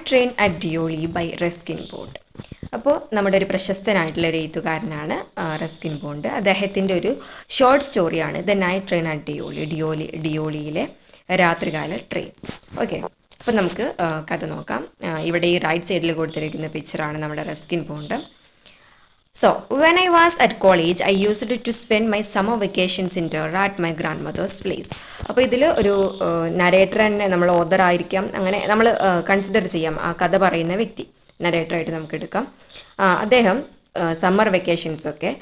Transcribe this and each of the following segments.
Train at Deoli by Ruskin Bond. അപ്പോൾ നമ്മുടെ ഒരു പ്രശസ്തനായിട്ടുള്ള ഒരു എഴുത്തുകാരനാണ് റസ്കിൻ ബോണ്ട്. അദ്ദേഹത്തിൻ്റെ ഒരു ഷോർട്ട് സ്റ്റോറിയാണ് ദ നൈറ്റ് ട്രെയിൻ അറ്റ് ഡിയോളിയിലെ രാത്രികാല ട്രെയിൻ. ഓക്കെ, അപ്പോൾ നമുക്ക് കഥ നോക്കാം. ഇവിടെ ഈ റൈറ്റ് സൈഡിൽ കൊടുത്തിരിക്കുന്ന പിക്ചറാണ് നമ്മുടെ Ruskin bond. So, when I was at college, I used to spend my summer vacations in Dora at my grandmother's place. അപ്പോൾ ഇതിൽ ഒരു നരേറ്റർ തന്നെ നമ്മൾ ഓതർ ആയിരിക്കാം, അങ്ങനെ നമ്മൾ കൺസിഡർ ചെയ്യാം ആ കഥ പറയുന്ന വ്യക്തി നരേറ്ററായിട്ട് നമുക്ക് എടുക്കാം. അദ്ദേഹം സമ്മർ വെക്കേഷൻസൊക്കെ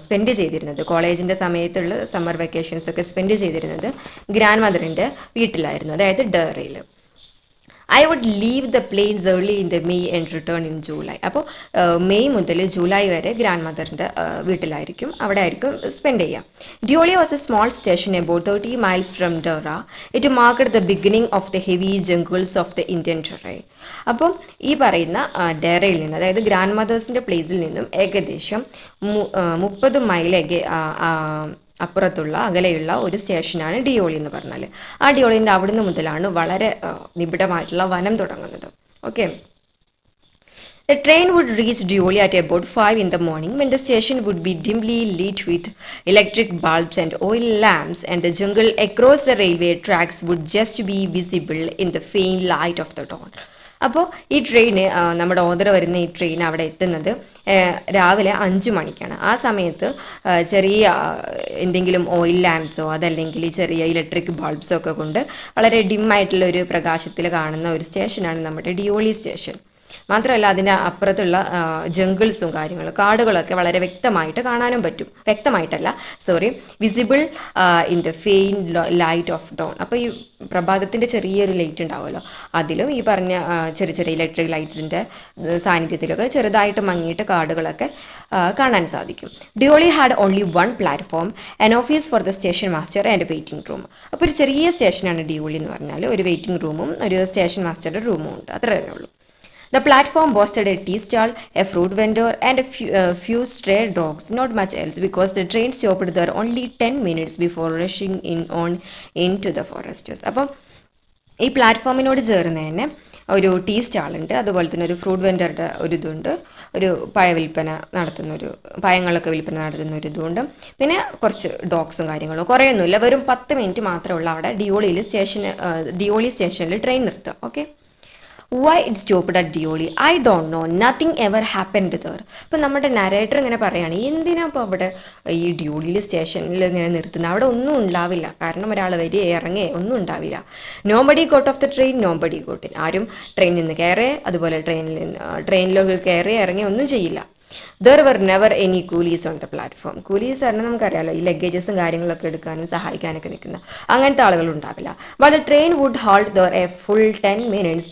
സ്പെൻഡ് ചെയ്തിരുന്നത്, കോളേജിൻ്റെ സമയത്തുള്ള സമ്മർ വെക്കേഷൻസൊക്കെ സ്പെൻഡ് ചെയ്തിരുന്നത് ഗ്രാൻഡ് മദറിൻ്റെ വീട്ടിലായിരുന്നു, അതായത് ഡെറയിൽ. I would leave the plains early in the May and return in July. അപ്പോൾ മെയ് മുതൽ ജൂലൈ വരെ ഗ്രാൻഡ് മദറിൻ്റെ വീട്ടിലായിരിക്കും, അവിടെ ആയിരിക്കും സ്പെൻഡ് ചെയ്യാം. Deoli was a small station about 30 miles from Dora. It marked the beginning of the heavy jungles of the Indian terrain. അപ്പം ഈ പറയുന്ന ഡെറയിൽ നിന്ന്, അതായത് ഗ്രാൻഡ് മദേഴ്സിൻ്റെ പ്ലേസിൽ നിന്നും ഏകദേശം 30 മൈൽ അപ്പുറത്തുള്ള അകലെയുള്ള ഒരു സ്റ്റേഷനാണ് ഡിയോളി എന്ന് പറഞ്ഞാൽ. ആ ഡിയോളിൻ്റെ അവിടുന്ന് മുതലാണ് വളരെ നിബിഡമായിട്ടുള്ള വനം തുടങ്ങുന്നത്. Okay, the train would reach Deoli at about 5 in the morning, when the station would be dimly lit with electric bulbs and oil lamps, and the jungle across the railway tracks would just be visible in the faint light of the dawn. അപ്പോൾ ഈ train, നമ്മുടെ order വരുന്ന ഈ train അവിടെ എത്തുന്നത് രാവിലെ 5 മണിക്കാണ്. ആ സമയത്ത് ചെറിയ എന്തെങ്കിലും ഓയിൽ ലാമ്പ്സോ അതല്ലെങ്കിൽ ചെറിയ ഇലക്ട്രിക് ബൾബ്സോ ഒക്കെ കൊണ്ട് വളരെ ഡിമ്മായിട്ടുള്ള ഒരു പ്രകാശത്തിൽ കാണുന്ന ഒരു സ്റ്റേഷനാണ് നമ്മുടെ ഡിയോളി സ്റ്റേഷൻ. മാത്രമല്ല അതിൻ്റെ അപ്പുറത്തുള്ള ജംഗിൾസും കാര്യങ്ങളും കാടുകളൊക്കെ വളരെ വ്യക്തമായിട്ട് കാണാനും പറ്റും. Visible in the faint light of dawn. അപ്പോൾ ഈ പ്രഭാതത്തിൻ്റെ ചെറിയൊരു ലൈറ്റ് ഉണ്ടാവുമല്ലോ, അതിലും ഈ പറഞ്ഞ ചെറിയ ചെറിയ ഇലക്ട്രിക് ലൈറ്റ്സിൻ്റെ സാന്നിധ്യത്തിലൊക്കെ ചെറുതായിട്ട് മങ്ങിയിട്ട് കാടുകളൊക്കെ കാണാൻ സാധിക്കും. Deoli had only 1 platform, an office for the station master and waiting room. അപ്പോൾ ഒരു ചെറിയ സ്റ്റേഷനാണ് ഡിയോളി എന്ന് പറഞ്ഞാൽ. ഒരു വെയിറ്റിംഗ് റൂമും ഒരു സ്റ്റേഷൻ മാസ്റ്ററുടെ റൂമും ഉണ്ട്, അത്ര തന്നെ ഉള്ളൂ. The platform boasted a tea stall, a fruit vendor, and a few stray dogs, not much else, because the train stopped there only 10 minutes before rushing into the forests. അപ്പം ഈ പ്ലാറ്റ്ഫോമിനോട് ചേർന്ന് തന്നെ ഒരു ടീ സ്റ്റാളുണ്ട്, അതുപോലെ തന്നെ ഒരു ഫ്രൂട്ട് വെൻഡറുടെ ഒരു ഇതുണ്ട്, ഒരു പഴങ്ങളൊക്കെ വിൽപ്പന നടത്തുന്ന ഒരു ഇതുണ്ട്, പിന്നെ കുറച്ച് ഡോഗ്സും കാര്യങ്ങളും. കുറേയൊന്നുമില്ല, വെറും 10 മിനിറ്റ് മാത്രമേ ഉള്ളൂ അവിടെ ഡിയോളി സ്റ്റേഷനിൽ ട്രെയിൻ നിർത്തുക. Okay, why it stopped at Deoli? I don't know. Nothing ever happened there. അപ്പോൾ നമ്മുടെ നരേറ്റർ ഇങ്ങനെ പറയുകയാണ്, എന്തിനാ അപ്പോൾ അവിടെ ഈ ഡിയോളിയിൽ സ്റ്റേഷനിൽ ഇങ്ങനെ നിർത്തുന്നത്? അവിടെ ഒന്നും ഉണ്ടാവില്ല, കാരണം ഒരാൾ വരിക ഇറങ്ങേ ഒന്നും ഉണ്ടാവില്ല. Nobody got of the train, nobody got in. ആരും ട്രെയിനിൽ നിന്ന് കയറേ അതുപോലെ ട്രെയിനിലൊക്കെ കയറി ഇറങ്ങി ഒന്നും ചെയ്യില്ല. There were never any coolies on the platform. Coolies പറഞ്ഞാൽ നമുക്കറിയാമല്ലോ, ഈ ലഗേജസും കാര്യങ്ങളൊക്കെ എടുക്കാനും സഹായിക്കാനൊക്കെ നിൽക്കുന്ന അങ്ങനത്തെ ആളുകൾ ഉണ്ടാവില്ല. But the train would halt there a full 10 minutes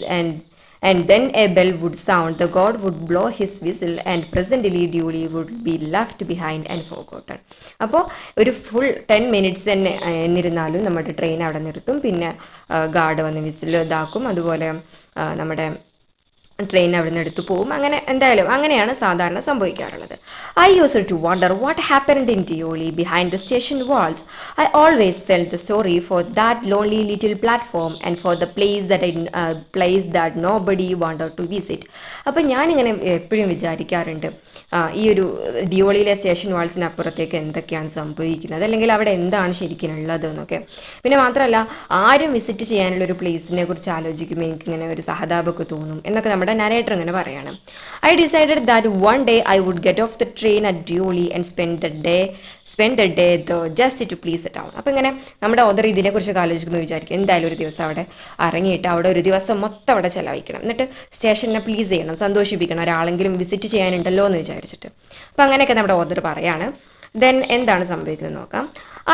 and then a bell would sound, the god would blow his whistle, and presently Deoli would be left behind and forgotten. അപ്പോൾ ഒരു ഫുൾ 10 മിനിറ്റ്സ് തന്നെ എന്നിരുന്നാലും നമ്മുടെ train അവിടെ നിർത്തും, പിന്നെ guard വന്ന് whistle ഇതാക്കും, അതുപോലെ നമ്മുടെ ട്രെയിൻ അവിടെ നിന്ന് എടുത്തു പോകും. അങ്ങനെ എന്തായാലും അങ്ങനെയാണ് സാധാരണ സംഭവിക്കാറുള്ളത്. I used to wonder what happened in Deoli behind the station walls. I always felt the sorry for that lonely little platform and for the place that nobody wanted to visit. അപ്പം ഞാനിങ്ങനെ എപ്പോഴും വിചാരിക്കാറുണ്ട്, ഈ ഒരു ഡിയോളിയിലെ station വാൾസിനപ്പുറത്തേക്ക് എന്തൊക്കെയാണ് സംഭവിക്കുന്നത്, അല്ലെങ്കിൽ അവിടെ എന്താണ് ശരിക്കും ഉള്ളത് എന്നൊക്കെ. പിന്നെ മാത്രമല്ല, ആരും വിസിറ്റ് ചെയ്യാനുള്ളൊരു പ്ലേസിനെ കുറിച്ച് ആലോചിക്കുമ്പോൾ എനിക്കിങ്ങനെ ഒരു സഹതാപമൊക്കെ തോന്നും എന്നൊക്കെ നമ്മുടെ നരേറ്റർ ഇങ്ങനെ പറയാണ്. I decided that one day I would get off the train at Deoli and spend the day there just to please the town. അപ്പോൾ ഇങ്ങനെ നമ്മുടെ ഓദർ ഇതിനെക്കുറിച്ചൊക്കെ ആലോചിക്കുന്നു വിചാരിക്കും, എന്തായാലും ഒരു ദിവസം അവിടെ ഇറങ്ങിയിട്ട് അവിടെ ഒരു ദിവസം മൊത്തം അവിടെ ചിലവഴിക്കണം, എന്നിട്ട് സ്റ്റേഷനെ പ്ലീസ് ചെയ്യണം, സന്തോഷിപ്പിക്കണം, ഒരാളെങ്കിലും വിസിറ്റ് ചെയ്യാനുണ്ടല്ലോ എന്ന് വിചാരിച്ചിട്ട്. അപ്പോൾ അങ്ങനെയൊക്കെ നമ്മുടെ ഓദർ പറയാണ്. ദെൻ എന്താണ് സംഭവിക്കുന്നത് നോക്കാം.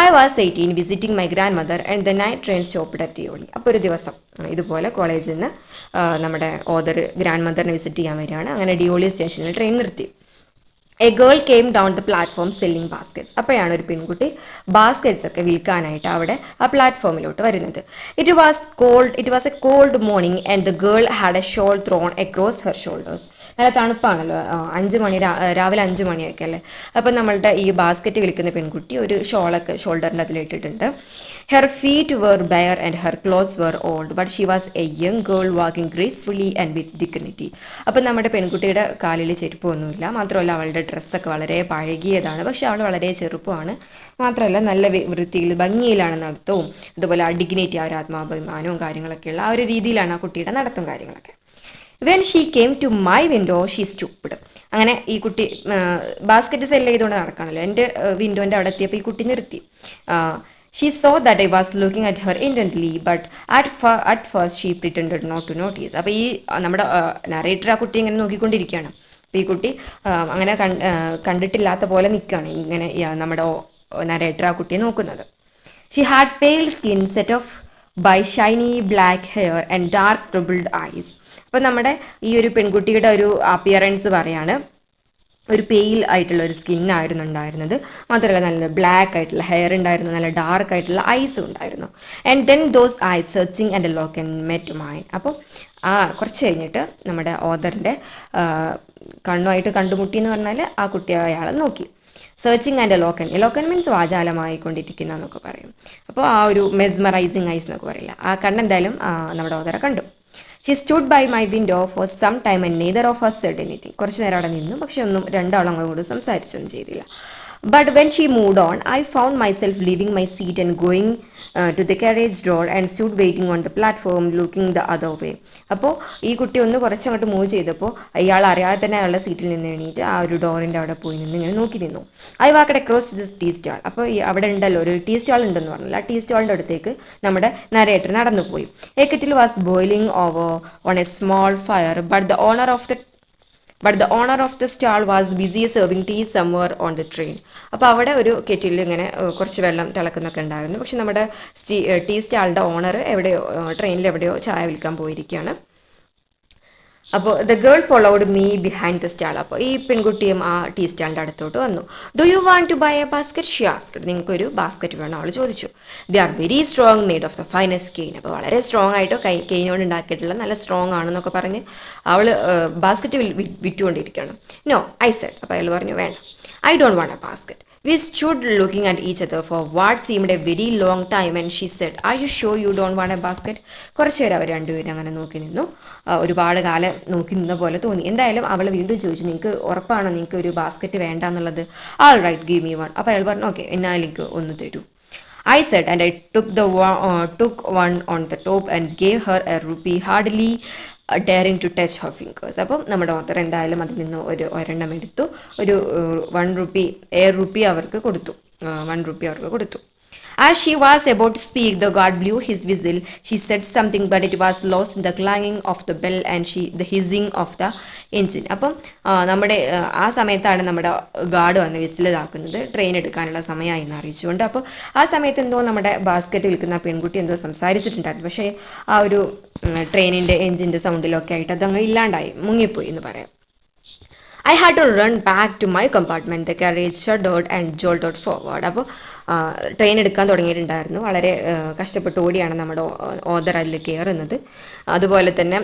I was 18 visiting my grandmother and the night train stopped at Deoli. അപ്പോൾ ഒരു ദിവസം ഇതുപോലെ കോളേജിൽ നിന്ന് നമ്മുടെ ഓദർ ഗ്രാൻഡ് മദറിനെ വിസിറ്റ് ചെയ്യാൻ വരികയാണ്. അങ്ങനെ ഡിയോളി സ്റ്റേഷനിൽ ട്രെയിൻ നിർത്തി. A girl came down the platform selling baskets. അപ്പോഴാണ് ഒരു പെൺകുട്ടി ബാസ്കറ്റ്സ് ഒക്കെ വിൽക്കാനായിട്ട് അവിടെ ആ പ്ലാറ്റ്ഫോമിലോട്ട് വരുന്നത്. It was a cold morning and the girl had a shawl thrown across her shoulders. നല്ല തണുപ്പാണല്ലോ, 5 മണി രാവിലെ 5 മണിയൊക്കെ അല്ലേ. അപ്പം നമ്മളുടെ ഈ ബാസ്ക്കറ്റ് വിൽക്കുന്ന പെൺകുട്ടി ഒരു ഷോളൊക്കെ ഷോൾഡറിൻ്റെ അതിലിട്ടിട്ടുണ്ട്. Her feet were bare and her clothes were old, but she was a young girl walking gracefully and with dignity. അപ്പം നമ്മുടെ പെൺകുട്ടിയുടെ കാലിൽ ചെരുപ്പൊന്നുമില്ല, മാത്രമല്ല അവളുടെ ഡ്രസ്സൊക്കെ വളരെ പഴകിയതാണ്, പക്ഷെ അവൾ വളരെ ചെറുപ്പമാണ്. മാത്രമല്ല നല്ല വൃത്തിയിൽ ഭംഗിയിലാണ് നടത്തവും, അതുപോലെ ആ ഡിഗ്നിറ്റി, ആ ഒരു ആത്മാഭിമാനവും കാര്യങ്ങളൊക്കെയുള്ള ആ ഒരു രീതിയിലാണ് ആ കുട്ടിയുടെ നടത്തും കാര്യങ്ങളൊക്കെ. When she came to my window she stooped. അങ്ങനെ ഈ കുട്ടി ബാസ്ക്കറ്റ് സെല്ല് ചെയ്തുകൊണ്ട് നടക്കണമല്ലോ, എൻ്റെ വിൻഡോൻ്റെ അവിടെ എത്തിയപ്പോൾ ഈ കുട്ടി നിർത്തി. She saw that I was looking at her intently but at first she pretended not to notice. അപ്പോൾ ഈ നമ്മുടെ നറേറ്റർ ആ കുട്ടി ഇങ്ങനെ നോക്കിക്കൊണ്ടിരിക്കുകയാണ്. അപ്പോൾ ഈ കുട്ടി അങ്ങനെ കണ്ടിട്ടില്ലാത്ത പോലെ നിൽക്കുകയാണ് ഇങ്ങനെ നമ്മുടെ നറേറ്റർ ആ കുട്ടിയെ നോക്കുന്നത്. She had pale skin set off by shiny black hair and dark troubled eyes. അപ്പോൾ നമ്മുടെ ഈ ഒരു പെൺകുട്ടിയുടെ ഒരു അപ്പിയറൻസ് പറയാണ്, ഒരു പെയിൽ ആയിട്ടുള്ള ഒരു സ്കിന്നായിരുന്നു ഉണ്ടായിരുന്നത്, മാത്രമല്ല നല്ല ബ്ലാക്ക് ആയിട്ടുള്ള ഹെയർ ഉണ്ടായിരുന്നു, നല്ല ഡാർക്ക് ആയിട്ടുള്ള ഐസും ഉണ്ടായിരുന്നു. And then those eyes searching and look and met mine. അപ്പോൾ കുറച്ച് കഴിഞ്ഞിട്ട് നമ്മുടെ ഓദറിൻ്റെ കണ്ണുമായിട്ട് കണ്ടുമുട്ടി എന്ന് പറഞ്ഞാൽ ആ കുട്ടി അയാളെ നോക്കി. സെർച്ചിങ് ആൻഡ് ലോക്കൻ മീൻസ് വാചാലമായിക്കൊണ്ടിരിക്കുന്ന എന്നൊക്കെ പറയും. അപ്പോൾ ആ ഒരു മെസ്മറൈസിങ് ഐസ് എന്നൊക്കെ പറയില്ല, ആ കണ്ണെന്തായാലും നമ്മുടെ ഓദറെ കണ്ടു. She stood by my window for some time and neither of us said anything. കുറച്ച് നേരം അവിടെ നിന്നു, പക്ഷെ രണ്ടാളും അങ്ങോട്ട് സംസാരിച്ചൊന്നും ചെയ്തില്ല. But when she moved on I found myself leaving my seat and going to the carriage door and stood waiting on the platform looking the other way. അപ്പോൾ ഈ കുട്ടി ഒന്ന് കുറച്ചങ്ങോട്ട് മൂവ് ചെയ്തപ്പോൾ അയാൾ അറിയാതെ തന്നെ അയാളുടെ സീറ്റിൽ നിന്ന് എണീറ്റ് ആ ഒരു ഡോറിൻ്റെ അവിടെ പോയി നിന്ന് ഇങ്ങനെ നോക്കി നിന്നു. I walked across this tea stall. അപ്പോൾ അവിടെ ഉണ്ടല്ലോ ഒരു ടീ സ്റ്റാൾ ഉണ്ടെന്ന് പറഞ്ഞില്ല, ആ ടീ സ്റ്റാളിൻ്റെ അടുത്തേക്ക് നമ്മുടെ നരേറ്റർ നടന്നു പോയി. A kettle was boiling over on a small fire but the owner of the stall was busy serving tea somewhere on the train. അപ്പോൾ അവിടെ ഒരു കെറ്റിൽ ഇങ്ങനെ കുറച്ച് വെള്ളം തിളക്കുന്നൊക്കെ ഉണ്ടായിരുന്നു, പക്ഷെ നമ്മുടെ ടീ സ്റ്റാളിൻ്റെ ഓണർ എവിടെയോ ട്രെയിനിൽ എവിടെയോ ചായ വിൽക്കാൻ പോയിരിക്കുകയാണ്. അപ്പോൾ the girl followed me behind the stall. അപ്പോൾ ഈ പെൺകുട്ടിയും ആ ടീ സ്റ്റാളിൻ്റെ അടുത്തോട്ട് വന്നു. Do you want to buy a basket she asked. നിങ്ങൾക്കൊരു ബാസ്ക്കറ്റ് വേണം അവൾ ചോദിച്ചു. They are very strong made of the finest cane. അപ്പോൾ വളരെ സ്ട്രോങ് ആയിട്ട് കെയിനോട് ഉണ്ടാക്കിയിട്ടുള്ള നല്ല സ്ട്രോങ് ആണെന്നൊക്കെ പറഞ്ഞ് അവൾ ബാസ്ക്കറ്റ് വിറ്റുകൊണ്ടിരിക്കുകയാണ്. No I said. അപ്പോൾ അയാൾ പറഞ്ഞു വേണ്ട, I don't want a basket. We stood looking at each other for what seemed a very long time and she said, are you sure you don't want a basket? കുറച്ച് നേരം അവർ രണ്ടുപേരും അങ്ങനെ നോക്കി നിന്നു, ഒരുപാട് കാലം നോക്കി നിന്ന പോലെ തോന്നി. എന്തായാലും അവൾ വീണ്ടും ചോദിച്ചു, നിങ്ങൾക്ക് ഉറപ്പാണോ നിങ്ങൾക്ക് ഒരു ബാസ്ക്കറ്റ് വേണ്ട എന്നുള്ളത്? All right give me one. അപ്പോൾ അയാൾ പറഞ്ഞു ഓക്കെ, എന്നാൽ എനിക്ക് ഒന്ന് തരൂ. I said, and I took one on the top and gave her a rupee, hardly daring to touch her fingers. അപ്പം നമ്മുടെ ഓത്തർ എന്തായാലും അതിൽ നിന്ന് ഒരെണ്ണം എടുത്തു, ഒരു 1 rupee അവർക്ക് കൊടുത്തു. 1 rupee അവർക്ക് കൊടുത്തു. As she was about to speak, the guard blew his whistle. She said something, but it was lost in the clanging of the bell and the hissing of the engine. അപ്പം നമ്മുടെ ആ സമയത്താണ് നമ്മുടെ guard വന്ന് whistle ഇതാക്കുന്നത്, train എടുക്കാനുള്ള സമയമായി എന്ന് അറിയിച്ചുകൊണ്ട്. അപ്പോൾ ആ സമയത്ത് എന്തോ നമ്മുടെ ബാസ്ക്കറ്റ് വിൽക്കുന്ന പെൺകുട്ടി എന്തോ സംസാരിച്ചിട്ടുണ്ടായിരുന്നു, പക്ഷേ ആ ഒരു ട്രെയിനിൻ്റെ എഞ്ചിൻ്റെ സൗണ്ടിലൊക്കെ ആയിട്ട് അതങ്ങ് ഇല്ലാണ്ടായി, മുങ്ങിപ്പോയി എന്ന് പറയാം. I had to run back to my compartment. The carriage shuddered and jolted forward. അപ്പോൾ ട്രെയിൻ എടുക്കാൻ തുടങ്ങിയിട്ടുണ്ടായിരുന്നു. വളരെ കഷ്ടപ്പെട്ട് ഓടിയാണ് നമ്മുടെ ഓദർ അതിൽ കയറുന്നത്. അതുപോലെ തന്നെ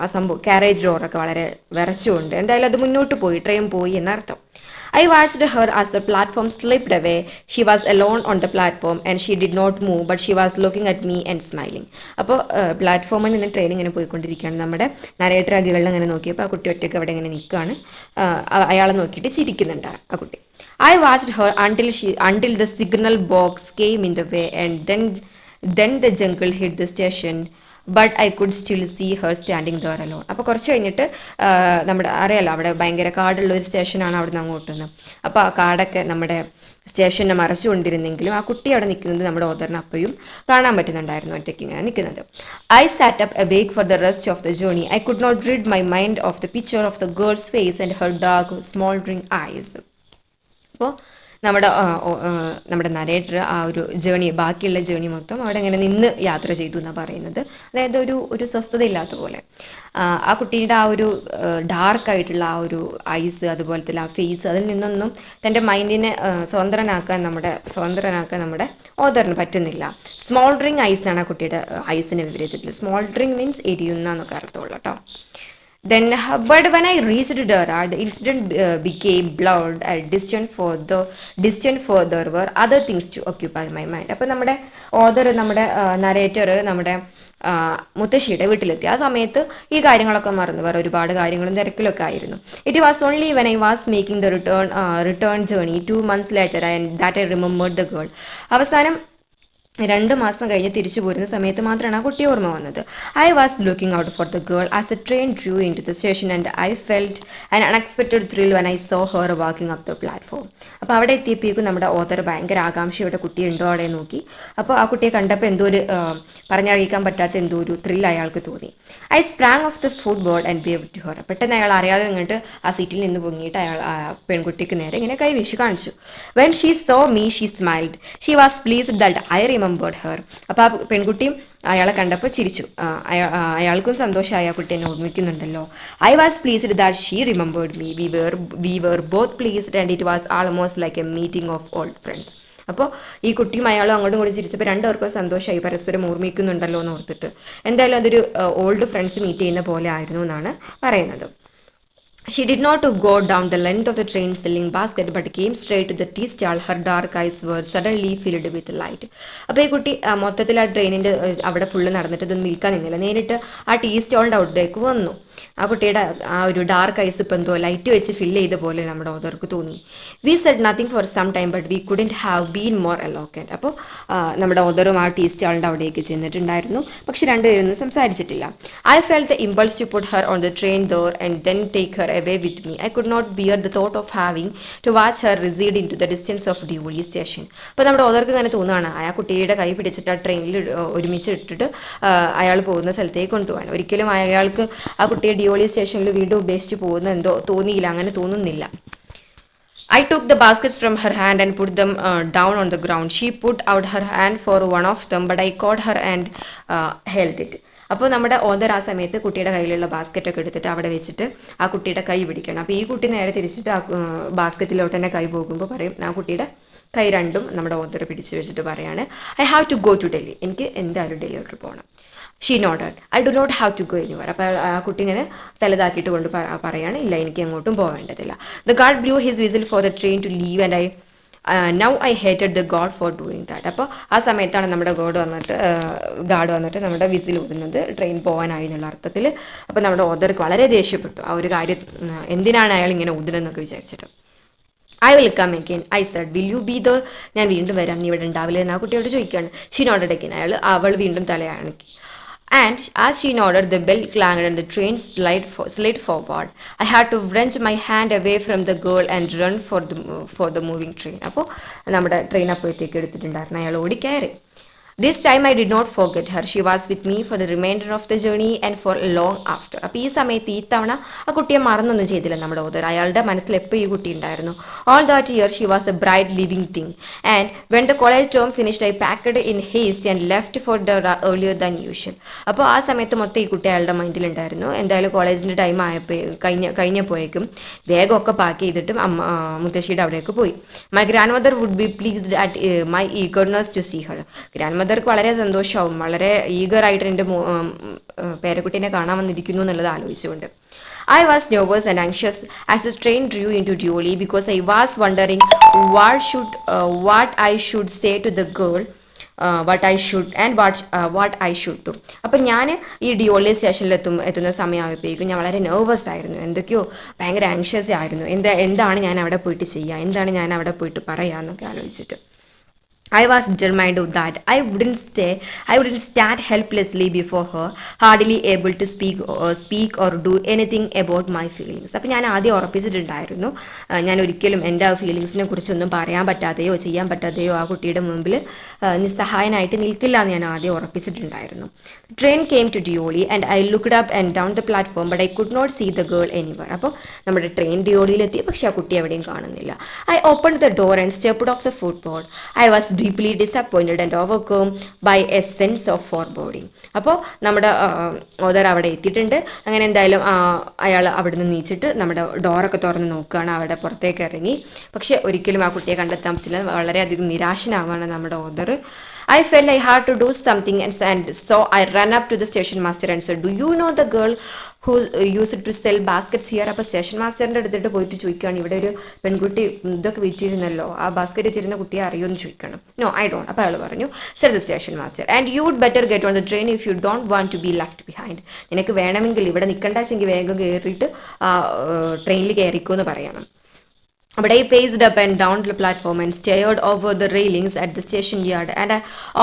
ആ സംഭവം കാരേജ് ഡോറൊക്കെ വളരെ വിറച്ചുകൊണ്ട് എന്തായാലും അത് മുന്നോട്ട് പോയി, ട്രെയിൻ പോയി എന്നർത്ഥം. I watched her as the platform slipped away. She was alone on the platform and she did not move, but she was looking at me and smiling. അപ്പോൾ പ്ലാറ്റ്ഫോമിൽ നിന്ന് ട്രെയിൻ ഇങ്ങനെ പോയിക്കൊണ്ടിരിക്കുകയാണ്. നമ്മുടെ നരേറ്റർ അഗികളിൽ ഇങ്ങനെ നോക്കിയപ്പോൾ ആ കുട്ടി ഒറ്റയ്ക്ക് അവിടെ ഇങ്ങനെ നിൽക്കുകയാണ്, അയാളെ നോക്കിയിട്ട് ചിരിക്കുന്നുണ്ട് ആ കുട്ടി. I watched her until the signal box came in the way and then the jungle hit the station. But I could still see her standing there alone. അപ്പോൾ കുറച്ച് കഴിഞ്ഞിട്ട് നമ്മുടെ അറിയാലോ അവിടെ ഭയങ്കര കാടുള്ള ഒരു സ്റ്റേഷനാണ് അവിടെ നിന്ന് അങ്ങോട്ടുനിന്ന്. അപ്പോൾ ആ കാടൊക്കെ നമ്മുടെ സ്റ്റേഷനെ മറച്ചുകൊണ്ടിരുന്നെങ്കിലും ആ കുട്ടി അവിടെ നിൽക്കുന്നത് നമ്മുടെ ഓദറിന് അപ്പോഴും കാണാൻ പറ്റുന്നുണ്ടായിരുന്നു, ഒറ്റയ്ക്ക് ഇങ്ങനെ നിൽക്കുന്നത്. I SAT up awake for the rest of the journey. I could not rid my mind of the picture of the girl's face and her dark smoldering eyes. അപ്പോൾ നമ്മുടെ നരേറ്റർ ആ ഒരു ജേണി, ബാക്കിയുള്ള ജേണി മൊത്തം അവിടെ ഇങ്ങനെ നിന്ന് യാത്ര ചെയ്തു എന്നാണ് പറയുന്നത്. അതായത് ഒരു സ്വസ്ഥതയില്ലാത്ത പോലെ ആ കുട്ടീൻ്റെ ആ ഒരു ഡാർക്കായിട്ടുള്ള ആ ഒരു ഐസ്, അതുപോലെ തന്നെ ആ ഫേസ്, അതിൽ നിന്നൊന്നും തൻ്റെ മൈൻഡിനെ സ്വതന്ത്രനാക്കാൻ നമ്മുടെ ഓദറിന് പറ്റുന്നില്ല. സ്മോൾഡറിങ് ഐസ് എന്നാണ് ആ കുട്ടിയുടെ ഐസിനെ വിവരിച്ചിട്ടുള്ളത്. സ്മോൾഡറിങ് മീൻസ് എരിയുന്ന എന്നൊക്കെ അർത്ഥമുള്ളൂ കേട്ടോ. Then, but when I reached Dara, the incident became blurred and distant further were other things to occupy my mind. അപ്പോൾ നമ്മുടെ ഓതർ, നമ്മുടെ നരേറ്റർ, നമ്മുടെ മുത്തശ്ശിയുടെ വീട്ടിലെത്തി. ആ സമയത്ത് ഈ കാര്യങ്ങളൊക്കെ മറന്നു, വേറെ ഒരുപാട് കാര്യങ്ങളും തിരക്കിലൊക്കെ ആയിരുന്നു. It was only when I was making the return journey 2 months later and that I remembered the girl. അവസാനം 2 മാസം കഴിഞ്ഞ് തിരിച്ചു പോരുന്ന സമയത്ത് മാത്രമാണ് ആ കുട്ടി ഓർമ്മ വന്നത്. I was looking out for the girl as a train drew in to the station and I felt an unexpected thrill when I saw her walking up the platform. അപ്പോൾ അവിടെ എത്തിയപ്പോഴേക്കും നമ്മുടെ ഓതർ ഭയങ്കര ആകാംക്ഷയോടെ കുട്ടിയുണ്ടോ അവിടെ നോക്കി. അപ്പോൾ ആ കുട്ടിയെ കണ്ടപ്പോൾ എന്തോ ഒരു പറഞ്ഞറിയിക്കാൻ പറ്റാത്ത എന്തോ ഒരു ത്രിൽ അയാൾക്ക് തോന്നി. I sprang off the foot board and wave to her. പെട്ടെന്ന് അയാൾ അറിയാതെ നിന്നിട്ട് ആ സീറ്റിൽ നിന്ന് പൊങ്ങിയിട്ട് അയാൾ പെൺകുട്ടിക്ക് നേരെ ഇങ്ങനെ കൈവീശി കാണിച്ചു. When she so me she smiled. She was pleased that I remembered her. അപ്പോൾ ആ പെൺകുട്ടിയും അയാളെ കണ്ടപ്പോൾ ചിരിച്ചു. അയാൾക്കും സന്തോഷമായി, ആ കുട്ടി എന്നെ ഓർമ്മിക്കുന്നുണ്ടല്ലോ. I was pleased that she remembered me. We were both pleased and it was almost like a meeting of old friends. അപ്പോൾ ഈ കുട്ടിയും അയാളും അങ്ങോട്ടും കൂടി ചിരിച്ചപ്പോൾ രണ്ടുപേർക്കും സന്തോഷമായി, പരസ്പരം ഓർമ്മിക്കുന്നുണ്ടല്ലോ എന്ന് ഓർത്തിട്ട്. എന്തായാലും അതൊരു ഓൾഡ് ഫ്രണ്ട്സ് മീറ്റ് ചെയ്യുന്ന പോലെ ആയിരുന്നു എന്നാണ് പറയുന്നത്. She did not go down the length of the train selling basket but came straight to the tea stall. Her dark eyes were suddenly filled with light. അപ്പോൾ ഈ കുട്ടി മൊത്തത്തിൽ ആ ട്രെയിനിൻ്റെ അവിടെ ഫുള്ള് നടന്നിട്ട് ഇതൊന്നും വിൽക്കാൻ നിന്നില്ല, നേരിട്ട് ആ ടീ സ്റ്റോളിൻ്റെ ഔട്ടിലേക്ക് വന്നു. ആ കുട്ടിയുടെ ആ ഒരു ഡാർക്ക് ഐസ് ഇപ്പം എന്തോ ലൈറ്റ് വെച്ച് ഫില്ല് ചെയ്ത പോലെ നമ്മുടെ ഓതർക്ക് തോന്നി. We said nothing for some time but we couldn't have been more eloquent. അപ്പോൾ നമ്മുടെ ഓതറും ആ ടീ സ്റ്റാളിൻ്റെ അവിടേക്ക് ചെന്നിട്ടുണ്ടായിരുന്നു, പക്ഷെ രണ്ടുപേരൊന്നും സംസാരിച്ചിട്ടില്ല. I felt the impulse to put her on the train door and then take her away with me. I could not bear the thought of having to watch her recede into the distance of Deoli station. അപ്പോൾ നമ്മുടെ ഓതർക്ക് ഇങ്ങനെ തോന്നുകയാണ്, ആ കുട്ടിയുടെ കൈ പിടിച്ചിട്ട് ആ ട്രെയിനിൽ ഒരുമിച്ച് ഇട്ടിട്ട് അയാൾ പോകുന്ന സ്ഥലത്തേക്ക് കൊണ്ടുപോകാൻ. ഒരിക്കലും അയാൾക്ക് ആ കുട്ടിയെ ഡിയോളി സ്റ്റേഷനിൽ വീണ്ടും ഉപേക്ഷിച്ച് പോകുന്ന എന്തോ തോന്നിയില്ല, അങ്ങനെ തോന്നുന്നില്ല. I took the baskets from her hand and put them down on the ground. She put out her hand for one of them, but I caught her and held it. അപ്പോൾ നമ്മുടെ ഓതർ ആ സമയത്ത് കുട്ടിയുടെ കയ്യിലുള്ള ബാസ്ക്കറ്റൊക്കെ എടുത്തിട്ട് അവിടെ വെച്ചിട്ട് ആ കുട്ടിയുടെ കൈ പിടിക്കണം. അപ്പോൾ ഈ കുട്ടി നേരെ തിരിച്ചിട്ട് ആ ബാസ്ക്കറ്റിലോട്ട് തന്നെ കൈ പോകുമ്പോൾ പറയും, ആ കുട്ടിയുടെ കൈ രണ്ടും നമ്മുടെ ഓതർ പിടിച്ച് വെച്ചിട്ട് പറയാണ്, I have to go to Delhi. എനിക്ക് എന്തായാലും ഡൽഹിയിലോട്ട് പോകണം. She noted I do not have to go anywhere. അപ്പോൾ ആ കുട്ടി ഇങ്ങനെ തലതാക്കിയിട്ട് കൊണ്ട് പറയാണ്, ഇല്ല എനിക്ക് എങ്ങോട്ടും പോകേണ്ടതില്ല. The guard blew his whistle for the train to leave and now I hated the god for doing that. അപ്പോൾ ആ സമയത്താണ് നമ്മുടെ ഗാർഡ് വന്നിട്ട് നമ്മുടെ വിസിൽ ഊതുന്നത്, ട്രെയിൻ പോകാനായി എന്നുള്ള അർത്ഥത്തിൽ. അപ്പോൾ നമ്മുടെ ഓതർക്ക് വളരെ ദേഷ്യപ്പെട്ടു ആ ഒരു കാര്യം, എന്തിനാണ് അയാൾ ഇങ്ങനെ ഊതുന്നതെന്നൊക്കെ വിചാരിച്ചിട്ട്. I will come again I said will you be there. ഞാൻ വീണ്ടും വരാം, നീ ഇവിടെ ഉണ്ടാവില്ല എന്ന് ആ കുട്ടിയോട് ചോദിക്കുകയാണ്. She noted again. അവൾ വീണ്ടും തലയാണക്കി. And as she nodded, the bell clanged and the train slid forward. I had to wrench my hand away from the girl and run for the moving train. അപ്പോൾ നമ്മുടെ train അപ്പോഴത്തേക്ക് എടുത്തിട്ടുണ്ടായിരുന്നു, അയാൾ ഓടിക്കയറി. This time I did not forget her. She was with me for the remainder of the journey and for long after. അപ്പോൾ ഈ സമയത്ത് ഈ തവണ ആ കുട്ടിയെ മറന്നൊന്നും ചെയ്തില്ല നമ്മുടെ ഓതർ. അയാളുടെ മനസ്സിൽ എപ്പോൾ ഈ കുട്ടി ഉണ്ടായിരുന്നു. All that year she was a bright living thing. And when the college term finished, I packed in haste and left for Dara earlier than usual. അപ്പോൾ ആ സമയത്ത് മൊത്തം ഈ കുട്ടി അയാളുടെ മൈൻഡിലുണ്ടായിരുന്നു. എന്തായാലും കോളേജിൻ്റെ ടൈം കഴിഞ്ഞപ്പോഴേക്കും വേഗമൊക്കെ പാക്ക് ചെയ്തിട്ട് മുത്തശ്ശിയുടെ അവിടേക്ക് പോയി. My grandmother would be pleased at my eagerness to see her. ഗ്രാൻഡ്മദർക്ക് വളരെ സന്തോഷമാവും, വളരെ ഈഗറായിട്ട് എൻ്റെ പേരക്കുട്ടീനെ കാണാൻ വന്നിരിക്കുന്നു എന്നുള്ളത് ആലോചിച്ചുകൊണ്ട്. I was nervous and anxious as the train drew into Deoli because I was wondering what I should say to the girl, what I should do. അപ്പം ഞാൻ ഈ ഡിയോളി സ്റ്റേഷനിൽ എത്തുന്ന സമയമായപ്പോഴേക്കും ഞാൻ വളരെ നെർവസ് ആയിരുന്നു, എന്തൊക്കെയോ ഭയങ്കര ആങ്ഷ്യസ് ആയിരുന്നു. എന്താണ് ഞാൻ അവിടെ പോയിട്ട് ചെയ്യുക, എന്താണ് ഞാൻ അവിടെ പോയിട്ട് പറയുക എന്നൊക്കെ ആലോചിച്ചിട്ട്. I was determined that I wouldn't stand helplessly before her, hardly able to speak or do anything about my feelings. അപ്പോൾ ഞാൻ ആദ്യം ഉറപ്പിച്ചിട്ടുണ്ടായിരുന്നു, ഞാൻ ഒരിക്കലും എൻ്റെ ഫീലിങ്സിനെ കുറിച്ചൊന്നും പറയാൻ പറ്റാതെയോ ചെയ്യാൻ പറ്റാതെയോ ആ കുട്ടിയുടെ മുമ്പിൽ നിസ്സഹായനായിട്ട് നിൽക്കില്ല എന്ന് ഞാൻ ആദ്യം ഉറപ്പിച്ചിട്ടുണ്ടായിരുന്നു. Train came to Deoli and I looked up and down the platform but I could not see the girl anywhere. അപ്പോൾ നമ്മുടെ ട്രെയിൻ ഡിയോളിയിലെത്തി, പക്ഷേ ആ കുട്ടി എവിടെയും കാണുന്നില്ല. I opened the door and stepped off the foot board. I was deeply disappointed and overcome by a sense of foreboding. അപ്പോൾ നമ്മുടെ ഓതർ അവിടെ എത്തിയിട്ടുണ്ട്. അങ്ങനെ എന്തായാലും അയാൾ അവിടെ നിന്ന് നീച്ചിട്ട് നമ്മുടെ ഡോറൊക്കെ തുറന്ന് നോക്കുകയാണ്, അവിടെ പുറത്തേക്ക് ഇറങ്ങി. പക്ഷെ ഒരിക്കലും ആ കുട്ടിയെ കണ്ടെത്താൻ പറ്റില്ല, വളരെയധികം നിരാശനാവാണ് നമ്മുടെ author. I felt I had to do something and so I ran up to the station master and said, do you know the girl who use to sell baskets here. അപ്പോൾ സ്റ്റേഷൻ മാസ്റ്ററിൻ്റെ അടുത്തിട്ട് പോയിട്ട് ചോദിക്കുകയാണ്, ഇവിടെ ഒരു പെൺകുട്ടി ഇതൊക്കെ വിറ്റിരുന്നല്ലോ, ആ ബാസ്ക്കറ്റ് വിറ്റിരുന്ന കുട്ടിയെ അറിയുമെന്ന് ചോദിക്കണം. No I don't. അപ്പോൾ അയാൾ പറഞ്ഞു, said the station master and you would better get on the train if you don't want to be left behind. നിനക്ക് വേണമെങ്കിൽ ഇവിടെ നിൽക്കണ്ടെങ്കിൽ വേഗം കയറിയിട്ട് ട്രെയിനിൽ കയറിക്കോ എന്ന് പറയണം. But I paced up and down the platform and stared over the railings at the station yard, and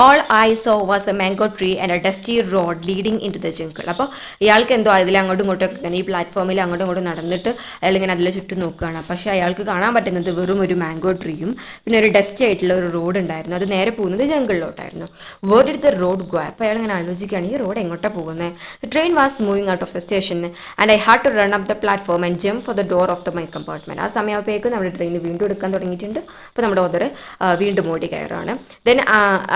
all I saw was a mango tree and a dusty road leading into the jungle. അപ്പോൾ ഇയാൾക്ക് എന്തോ അതിൽ അങ്ങോട്ടും ഇങ്ങോട്ടും ഇങ്ങനെ ഈ പ്ലാറ്റ്ഫോമിൽ അങ്ങോട്ടും ഇങ്ങോട്ടും നടന്നിട്ട് അയാളിങ്ങനെ അതിൽ ചുറ്റും നോക്കുകയാണ്. പക്ഷേ അയാൾക്ക് കാണാൻ പറ്റുന്നത് വെറും ഒരു മാംഗോ ട്രീയും പിന്നെ ഒരു ഡസ്റ്റി ആയിട്ടുള്ള ഒരു റോഡ് ഉണ്ടായിരുന്നു. അത് നേരെ പോകുന്നത് ജംഗിളിലോട്ടായിരുന്നു. Where did the road go? അപ്പോൾ അയാൾ ഇങ്ങനെ ആലോചിക്കുകയാണ്, ഈ റോഡ് എങ്ങോട്ടാണ് പോകുന്നത്? The train was moving out of the station and I had to run up the platform and jump for the door of the my compartment. ആ സമയമാകുമ്പോഴേക്കും train വീണ്ടും എടുക്കാൻ തുടങ്ങിയിട്ടുണ്ട്. അപ്പോൾ നമ്മുടെ ഓദർ വീണ്ടും ഓടി കയറാണ്. Then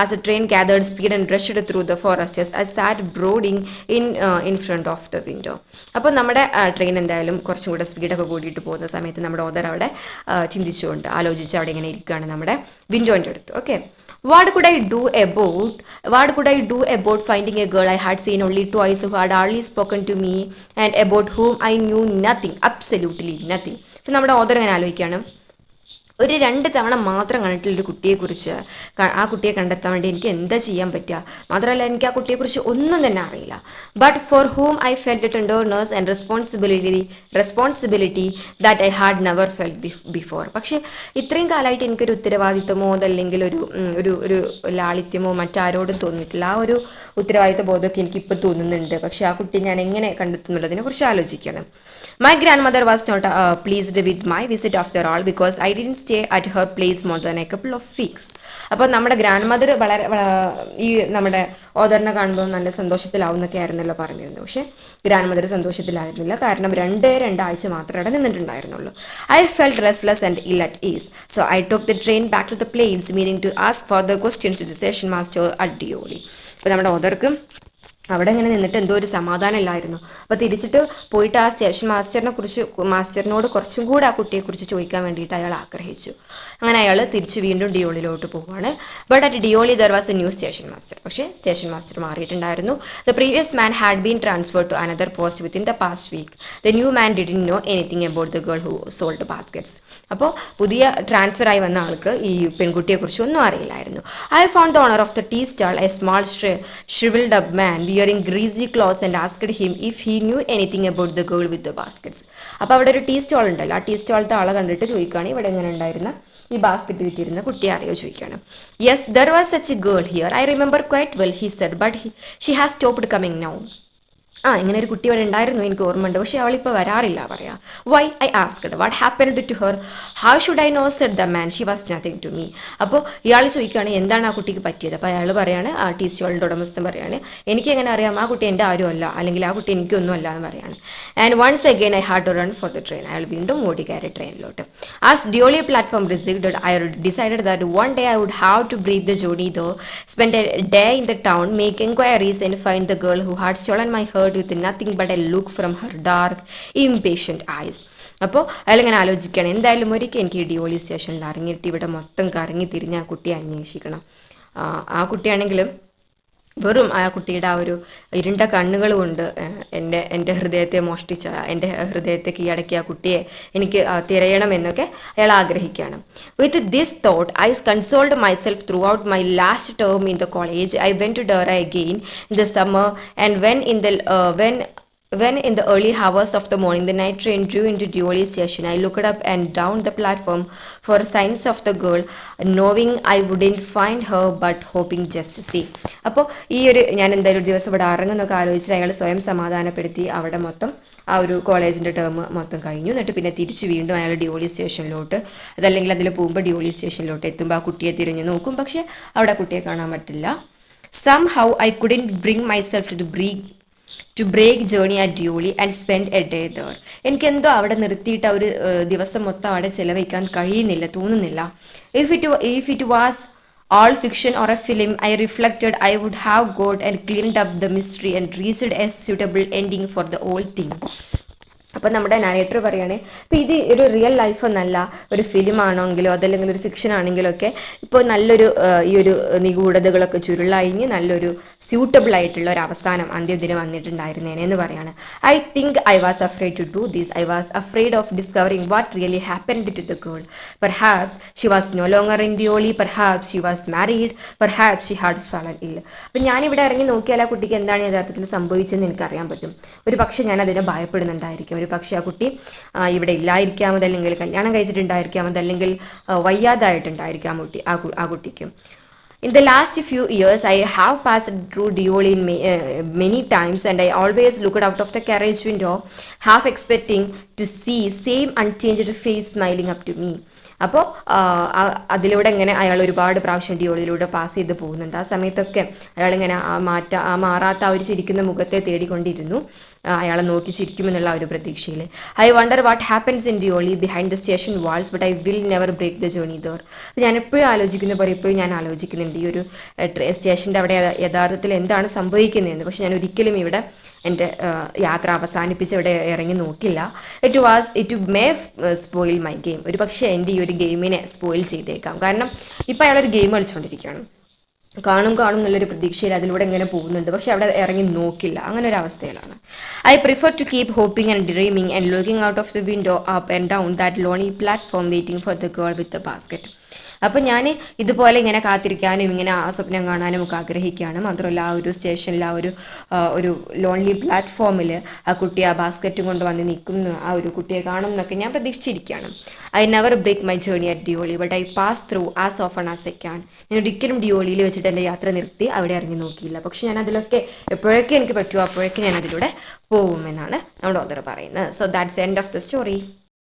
as a train gathered speed and rushed through the forests I sat brooding in front of the window. അപ്പോൾ നമ്മുടെ ട്രെയിൻ എന്തായാലും കുറച്ചും കൂടെ സ്പീഡൊക്കെ കൂടിയിട്ട് പോകുന്ന സമയത്ത് നമ്മുടെ ഓദർ അവിടെ ചിന്തിച്ചുകൊണ്ട് ആലോചിച്ച് അവിടെ ഇങ്ങനെ ഇരിക്കുകയാണ് നമ്മുടെ വിൻഡോൻ്റെ അടുത്ത്. Okay, What could I do about finding a girl I had seen only twice, who had hardly spoken to me, and about whom I knew nothing, absolutely nothing. അപ്പം നമ്മുടെ ഓദർ ഇങ്ങനെ ആലോചിക്കുകയാണ്, ഒരു 2 തവണ മാത്രം കണ്ടിട്ടുള്ളൊരു കുട്ടിയെക്കുറിച്ച് ആ കുട്ടിയെ കണ്ടെത്താൻ വേണ്ടി എനിക്ക് എന്താ ചെയ്യാൻ പറ്റുക? മാത്രമല്ല എനിക്ക് ആ കുട്ടിയെക്കുറിച്ച് ഒന്നും തന്നെ അറിയില്ല. But for ഹൂം I felt the tenderness and responsibility that I had never felt before. പക്ഷേ ഇത്രയും കാലമായിട്ട് എനിക്കൊരു ഉത്തരവാദിത്വമോ അതല്ലെങ്കിൽ ഒരു ലാളിത്യമോ മറ്റാരോടും തോന്നിയിട്ടില്ല. ആ ഒരു ഉത്തരവാദിത്വ ബോധമൊക്കെ എനിക്കിപ്പോൾ തോന്നുന്നുണ്ട്. പക്ഷേ ആ കുട്ടി ഞാൻ എങ്ങനെ കണ്ടെത്തുന്നുള്ളതിനെ കുറിച്ച് ആലോചിക്കണം. My grandmother was not pleased with my visit after all because I didn't stay at her place more than a couple of weeks. അപ്പോൾ നമ്മുടെ ഗ്രാൻഡ് മദർ വളരെ ഈ നമ്മുടെ ഓദറിനെ കാണുമ്പോൾ നല്ല സന്തോഷത്തിലാവും എന്നൊക്കെ ആയിരുന്നല്ലോ പറഞ്ഞിരുന്നത്. പക്ഷേ ഗ്രാൻഡ് മദർ സന്തോഷത്തിലായിരുന്നില്ല. കാരണം 2 ആഴ്ച മാത്രമേ അവിടെ നിന്നിട്ടുണ്ടായിരുന്നുള്ളൂ. I felt restless and ill at ease, so I took the train back to the plains meaning to ask further questions to the station master at Deoli. അപ്പോൾ നമ്മുടെ ഓദർക്ക് അവിടെ ഇങ്ങനെ നിന്നിട്ട് എന്തോ ഒരു സമാധാനം ഇല്ലായിരുന്നു. അപ്പോൾ തിരിച്ചിട്ട് പോയിട്ട് ആ സ്റ്റേഷൻ മാസ്റ്ററിനോട് കുറച്ചും കൂടെ ആ കുട്ടിയെക്കുറിച്ച് ചോദിക്കാൻ വേണ്ടിയിട്ട് അയാൾ ആഗ്രഹിച്ചു. അങ്ങനെ അയാൾ തിരിച്ച് വീണ്ടും ഡിയോളിലോട്ട് പോവുകയാണ്. But at Deoli there was a new station master. പക്ഷേ സ്റ്റേഷൻ മാസ്റ്റർ മാറിയിട്ടുണ്ടായിരുന്നു. The previous man had been transferred to another post within the past week. The new man didn't know anything about the girl who sold baskets. അപ്പോൾ പുതിയ transfer ആയി വന്ന ആൾക്ക് ഈ പെൺകുട്ടിയെക്കുറിച്ച് ഒന്നും അറിയില്ലായിരുന്നു. I found the owner of the tea stall, a small shriveled up man wearing greasy clothes, and asked him if he knew anything about the girl with the baskets. അപ്പോൾ അവിടെ ഒരു ടീ സ്റ്റോൾ ഉണ്ടല്ലോ, ആ tea സ്റ്റോളത്തെ ആളെ കണ്ടിട്ട് ചോദിക്കുകയാണ്, ഇവിടെ എങ്ങനെ ഉണ്ടായിരുന്ന ഈ ബാസ്ക്കറ്റ് വിറ്റിരുന്ന കുട്ടിയെ അറിയോ ചോദിക്കുകയാണ്. Yes, there was such A girl here, I remember quite well, he said, but she has stopped coming now. ഇങ്ങനെ ഒരു കുട്ടി ഇവിടെ ഉണ്ടായിരുന്നു, എനിക്ക് ഓർമ്മയുണ്ട്, പക്ഷേ അവളിപ്പോൾ വരാറില്ല പറയാം. Why? I asked. What happened to her? How should I know said the man, she was nothing to me. അപ്പോൾ ഇയാൾ ചോദിക്കുകയാണ് എന്താണ് ആ കുട്ടിക്ക് പറ്റിയത്. അപ്പോൾ അയാൾ പറയാണ്, ആ ടീ സ്റ്റോളിൻ്റെ ഉടമസ്ഥൻ പറയാണ്, എനിക്ക് എങ്ങനെ അറിയാം, ആ കുട്ടി എൻ്റെ ആരും അല്ല, അല്ലെങ്കിൽ ആ കുട്ടി എനിക്കൊന്നും അല്ല എന്ന് പറയാണ്. And once again I had to run for the train. അയാൾ വീണ്ടും ഓടി കയറി ട്രെയിനിലോട്ട്. As Deoli platform received, I decided that one day I would have to breathe the journey though, spend a day in the town, make enquiries and find the girl who had stolen my heart with nothing but a look from her dark impatient eyes. അപ്പോൾ അയാളിങ്ങനെ ആലോചിക്കുകയാണ്, എന്തായാലും ഒരിക്കൽ എനിക്ക് ഈ ഡിയോളി സ്റ്റേഷനിൽ ഇറങ്ങിയിട്ട് ഇവിടെ മൊത്തം കറങ്ങി തിരിഞ്ഞ് ആ കുട്ടിയെ അന്വേഷിക്കണം. ആ കുട്ടിയാണെങ്കിലും വെറും ആ കുട്ടിയുടെ ആ ഒരു ഇരുണ്ട കണ്ണുകൾ കൊണ്ട് എൻ്റെ ഹൃദയത്തെ മോഷ്ടിച്ച, എൻ്റെ ഹൃദയത്തെ കീഴടക്കിയ ആ കുട്ടിയെ എനിക്ക് തിരയണമെന്നൊക്കെ അയാൾ ആഗ്രഹിക്കുകയാണ്. With this thought I consoled myself throughout my last term in the college. I went to Dehra again in the summer, and when in the early hours of the morning the night train drew into Deoli station, I looked up and down the platform for signs of the girl, knowing I wouldn't find her but hoping just to see. അപ്പോൾ ഞാൻ എന്തായാലും ഒരു ദിവസം ഇവിടെ ഇറങ്ങുന്നൊക്കെ ആലോചിച്ച് അയാൾ സ്വയം സമാധാനപ്പെടുത്തി. അവിടെ മൊത്തം ആ ഒരു കോളേജിൻ്റെ ടേം മൊത്തം കഴിഞ്ഞു. എന്നിട്ട് പിന്നെ തിരിച്ച് വീണ്ടും അയാൾ ഡിയോളി സ്റ്റേഷനിലോട്ട്, അതല്ലെങ്കിൽ അതിൽ പോകുമ്പോൾ ഡിയോളി സ്റ്റേഷനിലോട്ട് എത്തുമ്പോൾ ആ കുട്ടിയെ തിരിഞ്ഞു നോക്കും. പക്ഷേ അവിടെ കുട്ടിയെ കാണാൻ പറ്റില്ല. Somehow I couldn't bring myself to break journey at Deoli and spend a day there. എനിക്കെന്തോ അവിടെ നിർത്തിയിട്ട് ഒരു ദിവസം മൊത്തം അവിടെ ചിലവഴിക്കാൻ കഴിയുന്നില്ല, തോന്നുന്നില്ല. If it was all fiction or a film, I reflected, I would have got and cleaned up the mystery and reached a suitable ending for the whole thing. അപ്പോൾ നമ്മുടെ നരേറ്റർ പറയാണ്, ഇപ്പോൾ ഇത് ഒരു റിയൽ ലൈഫ് എന്നല്ല, ഒരു film ആണെങ്കിലോ അതല്ലെങ്കിൽ ഒരു ഫിക്ഷൻ ആണെങ്കിലോ ഒക്കെ ഇപ്പോൾ നല്ലൊരു ഈ ഒരു നിഗൂഢതകളൊക്കെ ചുരുളഴിഞ്ഞ് നല്ലൊരു സ്യൂട്ടബിൾ ആയിട്ടുള്ള ഒരു അവസാനം അന്ത്യദിനം വന്നിട്ടുണ്ടായിരുന്നേനെ എന്ന് പറയാണ്. I think I was afraid to do this. I was afraid of discovering what really happened to the girl. Perhaps she was no longer in Deoli, perhaps she was married, perhaps she had fallen ill. അപ്പം ഞാനിവിടെ ഇറങ്ങി നോക്കിയാൽ ആ കുട്ടിക്ക് എന്താണ് യഥാർത്ഥത്തിൽ സംഭവിച്ചതെന്ന് എനിക്കറിയാൻ പറ്റും. ഒരു പക്ഷേ ഞാൻ അതിനെ ഭയപ്പെടുന്നുണ്ടായിരിക്കും. ഒരു പക്ഷേ ആ കുട്ടി ഇവിടെ ഇല്ലായിരിക്കാം, അതല്ലെങ്കിൽ കല്യാണം കഴിച്ചിട്ടുണ്ടായിരിക്കാം, അതല്ലെങ്കിൽ വയ്യാതായിട്ടുണ്ടായിരിക്കാം ആ കുട്ടിക്ക്. In the last few years, I have passed through Deoli many times, and I always looked out of the carriage window, half expecting to see same unchanged face smiling up to me. അപ്പോൾ അതിലൂടെ ഇങ്ങനെ അയാൾ ഒരുപാട് പ്രാവശ്യം ഡിയോളിലൂടെ pass ചെയ്ത് പോകുന്നുണ്ട്. ആ സമയത്തൊക്കെ അയാളിങ്ങനെ ആ മാറാത്ത ആ ഒരു ചിരിക്കുന്ന മുഖത്തെ തേടിക്കൊണ്ടിരുന്നു, അയാളെ നോക്കി ചിരിക്കുമെന്നുള്ള ഒരു പ്രതീക്ഷയിൽ. I wonder what happens in Deoli behind the station walls, but I will never break the journey there. ഞാൻ എപ്പോഴും ആലോചിക്കുന്ന പോലെ ഇപ്പോഴും ഞാൻ ആലോചിക്കുന്നുണ്ട് ഈ ഒരു സ്റ്റേഷൻ്റെ അവിടെ യഥാർത്ഥത്തിൽ എന്താണ് സംഭവിക്കുന്നതെന്ന്. പക്ഷെ ഞാൻ ഒരിക്കലും ഇവിടെ എൻ്റെ യാത്ര അവസാനിപ്പിച്ച് ഇവിടെ ഇറങ്ങി നോക്കില്ല. It may spoil my game. ഒരു പക്ഷേ എൻ്റെ ഈ ഒരു ഗെയിമിനെ സ്പോയിൽ ചെയ്തേക്കാം. കാരണം ഇപ്പം അയാളൊരു ഗെയിം കളിച്ചുകൊണ്ടിരിക്കുകയാണ്, കാണും എന്നുള്ളൊരു പ്രതീക്ഷയിൽ അതിലൂടെ ഇങ്ങനെ പോകുന്നുണ്ട്, പക്ഷെ അവിടെ ഇറങ്ങി നോക്കില്ല. അങ്ങനെ ഒരു അവസ്ഥയിലാണ്. I prefer to keep hoping and dreaming and looking out of the window up and down that lonely platform waiting for the girl with the basket. അപ്പം ഞാൻ ഇതുപോലെ ഇങ്ങനെ കാത്തിരിക്കാനും ഇങ്ങനെ ആ സ്വപ്നം കാണാനും ഒക്കെ ആഗ്രഹിക്കുകയാണ്. മാത്രമല്ല ആ ഒരു സ്റ്റേഷനിൽ ഒരു ലോൺലി പ്ലാറ്റ്ഫോമിൽ ആ കുട്ടി ആ ബാസ്ക്കറ്റും കൊണ്ട് വന്ന് നിൽക്കുന്നു, ആ ഒരു കുട്ടിയെ കാണും എന്നൊക്കെ ഞാൻ പ്രതീക്ഷിച്ചിരിക്കുകയാണ്. I never break my journey at Deoli, but I pass through as often as I can. ഞാൻ ഒരിക്കലും ഡിയോളിയിൽ വെച്ചിട്ട് എൻ്റെ യാത്ര നിർത്തി അവിടെ ഇറങ്ങി നോക്കിയില്ല. പക്ഷെ ഞാൻ അതിലൊക്കെ എപ്പോഴൊക്കെ എനിക്ക് പറ്റുമോ അപ്പോഴൊക്കെ ഞാൻ അതിലൂടെ പോകുമെന്നാണ് നമ്മുടെ ഓതർ പറയുന്നത്. So that's end of the story.